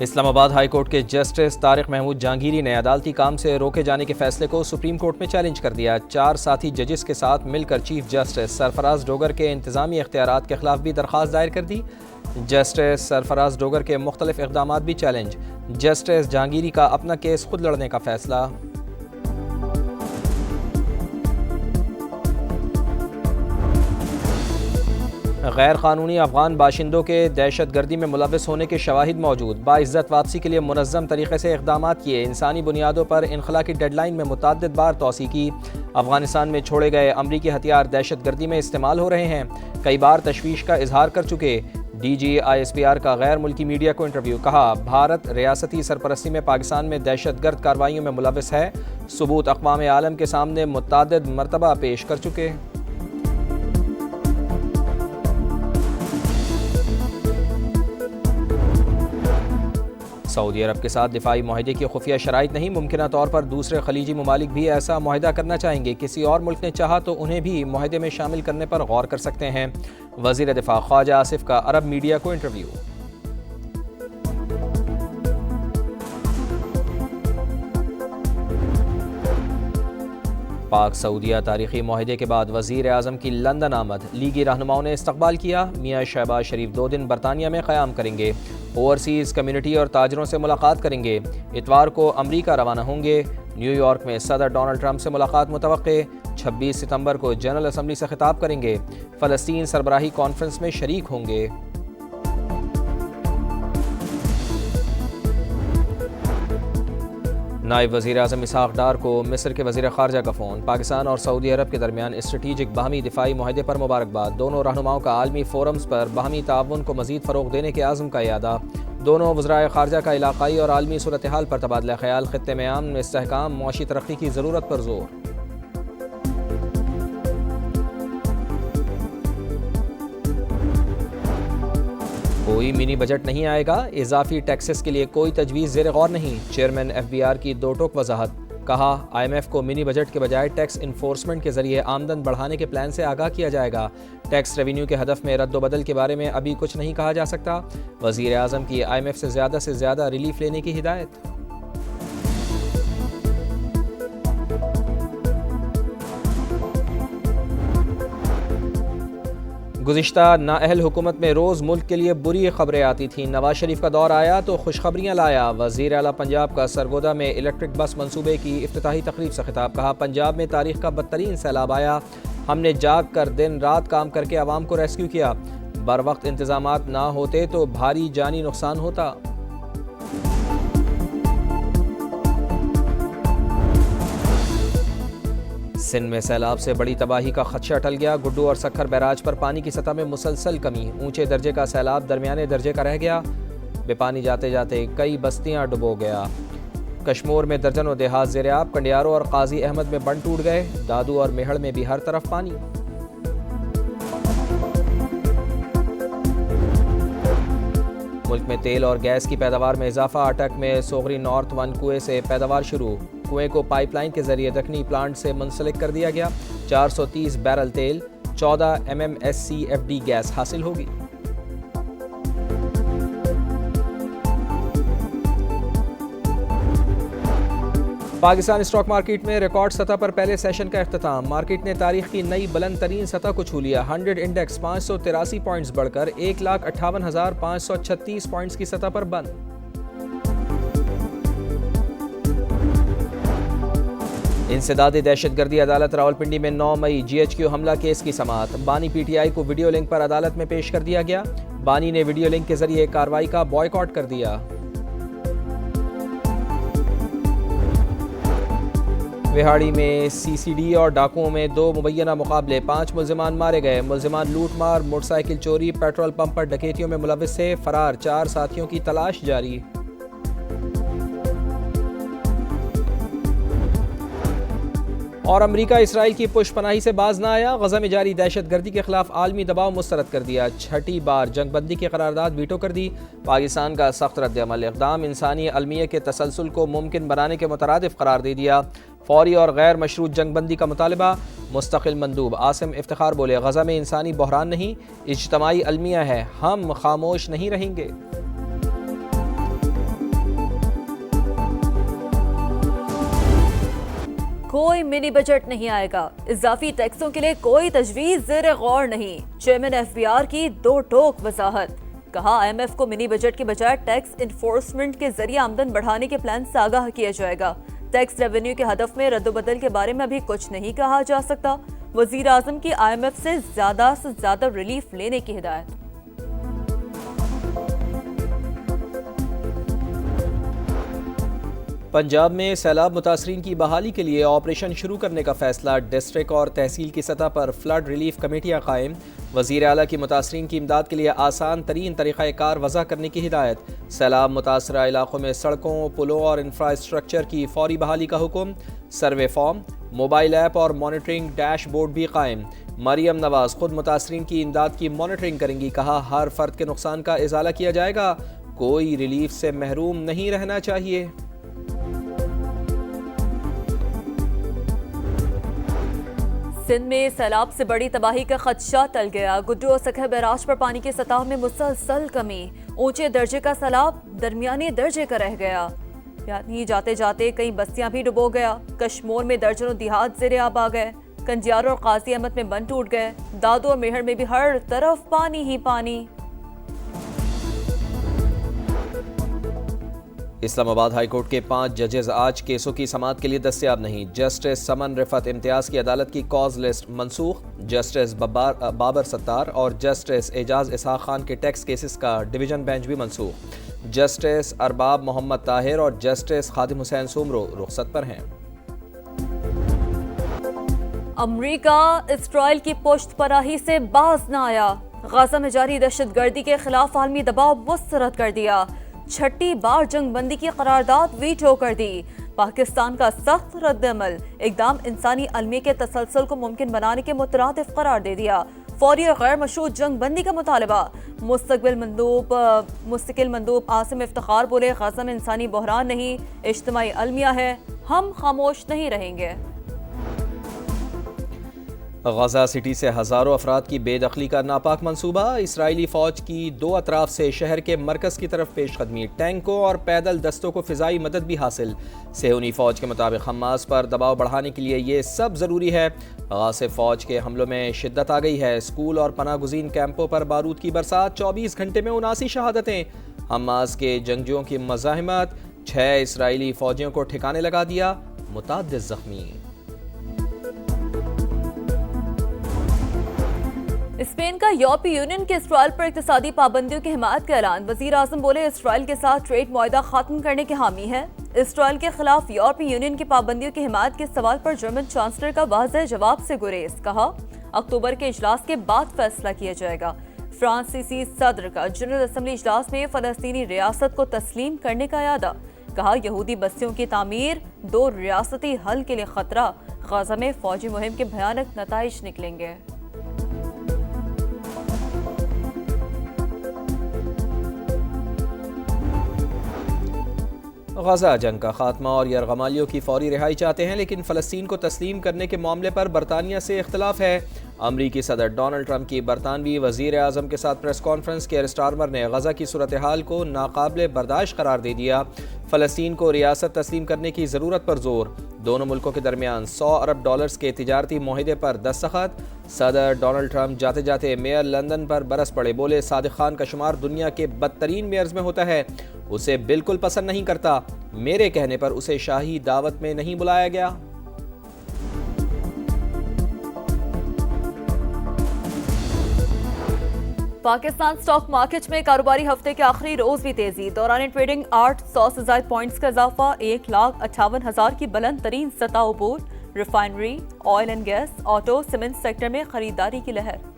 اسلام آباد high court کے justice Tariq Mahmood Jahangiri نے عدالتی کام سے روکے جانے کے فیصلے کو سپریم کورٹ میں چیلنج کر دیا۔ 4 ساتھی ججز کے ساتھ مل کر چیف جسٹس سرفراز ڈوگر کے انتظامی اختیارات کے خلاف بھی درخواست دائر کر دی۔ جسٹس سرفراز ڈوگر کے مختلف اقدامات بھی چیلنج۔ جسٹس جہانگیری کا اپنا کیس خود لڑنے کا فیصلہ۔ غیر قانونی افغان باشندوں کے دہشت گردی میں ملوث ہونے کے شواہد موجود، باعزت واپسی کے لیے منظم طریقے سے اقدامات کیے، انسانی بنیادوں پر انخلا کی ڈیڈ لائن میں متعدد بار توسیع کی۔ افغانستان میں چھوڑے گئے امریکی ہتھیار دہشت گردی میں استعمال ہو رہے ہیں، کئی بار تشویش کا اظہار کر چکے۔ D G I S P R کا غیر ملکی میڈیا کو انٹرویو، کہا بھارت ریاستی سرپرستی میں پاکستان میں دہشت گرد کارروائیوں میں ملوث ہے، ثبوت اقوام عالم کے سامنے متعدد مرتبہ پیش کر چکے۔ سعودی عرب کے ساتھ دفاعی معاہدے کی خفیہ شرائط نہیں، ممکنہ طور پر دوسرے خلیجی ممالک بھی ایسا معاہدہ کرنا چاہیں گے، کسی اور ملک نے چاہا تو انہیں بھی معاہدے میں شامل کرنے پر غور کر سکتے ہیں۔ وزیر دفاع خواجہ آصف کا عرب میڈیا کو انٹرویو۔ پاک سعودیہ تاریخی معاہدے کے بعد وزیر اعظم کی لندن آمد، لیگی رہنماؤں نے استقبال کیا۔ میاں شہباز شریف 2 دن برطانیہ میں قیام کریں گے، اوورسیز کمیونٹی اور تاجروں سے ملاقات کریں گے، اتوار کو امریکہ روانہ ہوں گے۔ نیو یارک میں صدر ڈونلڈ ٹرمپ سے ملاقات متوقع، 26 ستمبر کو جنرل اسمبلی سے خطاب کریں گے، فلسطین سربراہی کانفرنس میں شریک ہوں گے۔ نائب وزیر اعظم اسحاق ڈار کو مصر کے وزیر خارجہ کا فون، پاکستان اور سعودی عرب کے درمیان اسٹریٹجک باہمی دفاعی معاہدے پر مبارکباد، دونوں رہنماؤں کا عالمی فورمز پر باہمی تعاون کو مزید فروغ دینے کے عزم کا اعادہ، دونوں وزرائے خارجہ کا علاقائی اور عالمی صورتحال پر تبادلہ خیال، خطے میں امن، استحکام، معاشی ترقی کی ضرورت پر زور۔ کوئی منی بجٹ نہیں آئے گا، اضافی ٹیکسز کے لیے کوئی تجویز زیر غور نہیں، چیئرمین ایف بی آر کی 2 ٹوک وضاحت، کہا آئی ایم ایف کو منی بجٹ کے بجائے ٹیکس انفورسمنٹ کے ذریعے آمدن بڑھانے کے پلان سے آگاہ کیا جائے گا، ٹیکس ریونیو کے ہدف میں رد و بدل کے بارے میں ابھی کچھ نہیں کہا جا سکتا، وزیر اعظم کی آئی ایم ایف سے زیادہ ریلیف لینے کی ہدایت۔ گزشتہ نااہل حکومت میں روز ملک کے لیے بری خبریں آتی تھیں، نواز شریف کا دور آیا تو خوشخبریاں لایا، وزیر اعلیٰ پنجاب کا سرگودا میں الیکٹرک بس منصوبے کی افتتاحی تقریب سے خطاب، کہا پنجاب میں تاریخ کا بدترین سیلاب آیا، ہم نے جاگ کر دن رات کام کر کے عوام کو ریسکیو کیا، بروقت انتظامات نہ ہوتے تو بھاری جانی نقصان ہوتا۔ سندھ میں سیلاب سے بڑی تباہی کا خدشہ ٹل گیا، گڈو اور سکھر بیراج پر پانی کی سطح میں مسلسل کمی، اونچے درجے کا سیلاب درمیانے درجے کا رہ گیا، بے پانی جاتے جاتے کئی بستیاں ڈبو گیا، کشمور میں درجنوں دیہات زیر آب، کنڈیارو اور قاضی احمد میں بند ٹوٹ گئے، دادو اور میہڑ میں بھی ہر طرف پانی۔ ملک میں تیل اور گیس کی پیداوار میں اضافہ، اٹک میں سوغری نارتھ 1 کنویں سے پیداوار شروع، کنویں کو پائپ لائن کے ذریعے دکنی پلانٹ سے منسلک کر دیا گیا، 430 بیرل تیل، 14 MMSCFD گیس حاصل ہوگی۔ پاکستان اسٹاک مارکیٹ میں ریکارڈ سطح پر پہلے سیشن کا اختتام، مارکیٹ نے تاریخ کی نئی بلند ترین سطح کو چھو لیا، 100 انڈیکس 583 پوائنٹس بڑھ کر 1,58,536 پوائنٹس کی سطح پر بند۔ انسداد دہشت گردی عدالت راولپنڈی میں 9 مئی GHQ حملہ کیس کی سماعت، بانی پی ٹی آئی کو ویڈیو لنک پر عدالت میں پیش کر دیا گیا، بانی نے ویڈیو لنک کے ذریعے کارروائی کا بائیکاٹ کر دیا۔ وہاڑی میں CCD اور ڈاکوؤں میں 2 مبینہ مقابلے، 5 ملزمان مارے گئے، ملزمان لوٹ مار، موٹر سائیکل چوری، پیٹرول پمپ پر ڈکیتیوں میں ملوث سے فرار، 4 ساتھیوں کی تلاش جاری۔ اور امریکہ اسرائیل کی پشت پناہی سے باز نہ آیا، غزہ میں جاری دہشت گردی کے خلاف عالمی دباؤ مسترد کر دیا، 6ٹھی بار جنگ بندی کی قرارداد ویٹو کر دی، پاکستان کا سخت رد عمل، اقدام انسانی المیہ کے تسلسل کو ممکن بنانے کے مترادف قرار دے دیا، فوری اور غیر مشروط جنگ بندی کا مطالبہ، مستقل مندوب عاصم افتخار بولے غزہ میں انسانی بحران نہیں، اجتماعی المیہ ہے، ہم خاموش نہیں رہیں گے۔ کوئی منی بجٹ نہیں آئے گا، اضافی ٹیکسوں کے لیے کوئی تجویز زیر غور نہیں، چیئرمین ایف بی آر کی دو ٹوک وضاحت۔ کہا آئی ایم ایف کو منی بجٹ کے بجائے ٹیکس انفورسمنٹ کے ذریعے آمدن بڑھانے کے پلان سے آگاہ کیا جائے گا۔ ٹیکس ریونیو کے ہدف میں رد و بدل کے بارے میں ابھی کچھ نہیں کہا جا سکتا۔ وزیر اعظم کی آئی ایم ایف سے زیادہ ریلیف لینے کی ہدایت۔ پنجاب میں سیلاب متاثرین کی بحالی کے لیے آپریشن شروع کرنے کا فیصلہ، ڈسٹرکٹ اور تحصیل کی سطح پر فلڈ ریلیف کمیٹیاں قائم، وزیر اعلیٰ کی متاثرین کی امداد کے لیے آسان ترین طریقہ کار وضع کرنے کی ہدایت، سیلاب متاثرہ علاقوں میں سڑکوں، پلوں اور انفراسٹرکچر کی فوری بحالی کا حکم، سروے فارم، موبائل ایپ اور مانیٹرنگ ڈیش بورڈ بھی قائم۔ مریم نواز خود متاثرین کی امداد کی مانیٹرنگ کریں گی، کہا ہر فرد کے نقصان کا ازالہ کیا جائے گا، کوئی ریلیف سے محروم نہیں رہنا چاہیے۔ سندھ میں سیلاب سے بڑی تباہی کا خدشہ ٹل گیا، گڈو اور سکھر بیراج پر پانی کی سطح میں مسلسل کمی، اونچے درجے کا سیلاب درمیانی درجے کا رہ گیا، یعنی جاتے جاتے کئی بستیاں بھی ڈبو گیا۔ کشمور میں درجنوں دیہات زیر آب آ گئے، کنجیارو اور قاضی احمد میں بند ٹوٹ گئے، دادو اور میہر میں بھی ہر طرف پانی ہی پانی۔ اسلام آباد ہائی کورٹ کے 5 ججز آج کیسوں کی سماعت کے لیے دستیاب نہیں، جسٹس سمن رفعت امتیاز کی عدالت کی کاز لسٹ منسوخ، جسٹس بابر ستار اور جسٹس اعجاز اسحاق خان کے ٹیکس کیسز کا ڈویژن بینچ بھی منسوخ، جسٹس ارباب محمد طاہر اور جسٹس خادم حسین سومرو رخصت پر ہیں۔ امریکہ اسرائیل کی پشت پناہی سے باز نہ آیا، غزہ میں جاری دہشت گردی کے خلاف عالمی دباؤ مسترد کر دیا، چھٹی بار جنگ بندی کی قرارداد ویٹو کر دی، پاکستان کا سخت رد عمل، اقدام انسانی المیہ کے تسلسل کو ممکن بنانے کے مترادف قرار دے دیا، فوری اور غیر مشروط جنگ بندی کا مطالبہ، مستقل مندوب عاصم افتخار بولے غزہ میں انسانی بحران نہیں، اجتماعی المیہ ہے، ہم خاموش نہیں رہیں گے۔ غزہ سٹی سے ہزاروں افراد کی بے دخلی کا ناپاک منصوبہ، اسرائیلی فوج کی 2 اطراف سے شہر کے مرکز کی طرف پیش قدمی، ٹینکوں اور پیدل دستوں کو فضائی مدد بھی حاصل۔ صہیونی فوج کے مطابق حماس پر دباؤ بڑھانے کے لیے یہ سب ضروری ہے۔ غاصب فوج کے حملوں میں شدت آ گئی ہے، اسکول اور پناہ گزین کیمپوں پر بارود کی برسات، 24 گھنٹے میں 79 شہادتیں، حماس کے جنگجوؤں کی مزاحمت، 6 اسرائیلی فوجیوں کو ٹھکانے لگا دیا، متعدد زخمی۔ اسپین کا یورپی یونین کے اسرائیل پر اقتصادی پابندیوں کی حمایت کا اعلان، وزیر اعظم بولے اسرائیل کے ساتھ ٹریڈ معاہدہ ختم کرنے کے حامی ہے۔ اسرائیل کے خلاف یورپی یونین کی پابندیوں کی حمایت کے سوال پر جرمن چانسلر کا واضح جواب سے گریز، کہا اکتوبر کے اجلاس کے بعد فیصلہ کیا جائے گا۔ فرانسیسی صدر کا جنرل اسمبلی اجلاس میں فلسطینی ریاست کو تسلیم کرنے کا اعادہ، کہا یہودی بستیوں کی تعمیر 2 ریاستی حل کے لیے خطرہ، غزہ میں فوجی مہم کے بھیانک نتائج نکلیں گے۔ غزہ جنگ کا خاتمہ اور یرغمالیوں کی فوری رہائی چاہتے ہیں، لیکن فلسطین کو تسلیم کرنے کے معاملے پر برطانیہ سے اختلاف ہے۔ امریکی صدر ڈونلڈ ٹرمپ کی برطانوی وزیر اعظم کے ساتھ پریس کانفرنس کے اسٹارمر نے غزہ کی صورتحال کو ناقابل برداشت قرار دے دیا، فلسطین کو ریاست تسلیم کرنے کی ضرورت پر زور، دونوں ملکوں کے درمیان $100 ارب کے تجارتی معاہدے پر دستخط، صدر ڈونلڈ ٹرمپ جاتے جاتے میئر لندن پر برس پڑے، بولے صادق خان کا شمار دنیا کے بدترین میئرز میں ہوتا ہے، اسے بالکل پسند نہیں کرتا، میرے کہنے پر اسے شاہی دعوت میں نہیں بلایا گیا۔ پاکستان سٹاک مارکیٹ میں کاروباری ہفتے کے آخری روز بھی تیزی، دوران ٹریڈنگ 800 سے زائد پوائنٹس کا اضافہ، 1,58,000 کی بلند ترین سطح عبور، refinery, oil and gas, auto, cement sector میں خریداری کی لہر۔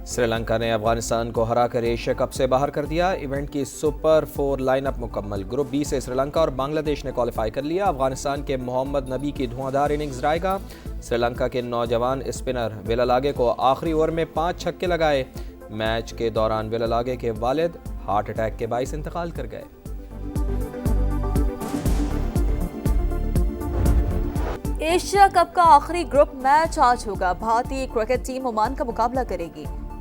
سری لنکا نے افغانستان کو ہرا کر ایشیا کپ سے باہر کر دیا، ایونٹ کی سپر 4 لائن اپ مکمل، گروپ بی سے سری لنکا اور بنگلہ دیش نے کوالیفائی کر لیا، افغانستان کے محمد نبی کی دھواں اننگز رائے گا، سری لنکا کے نوجوان اسپنر ویلالاگے کو آخری اوور میں 5 چھکے لگائے، میچ کے دوران ویلالاگے کے والد ہارٹ اٹیک کے باعث انتقال کر گئے۔ ایشیا کپ کا آخری گروپ میچ آج ہوگا، بھارتی کرکٹ ٹیم عمان کا مقابلہ کرے گی۔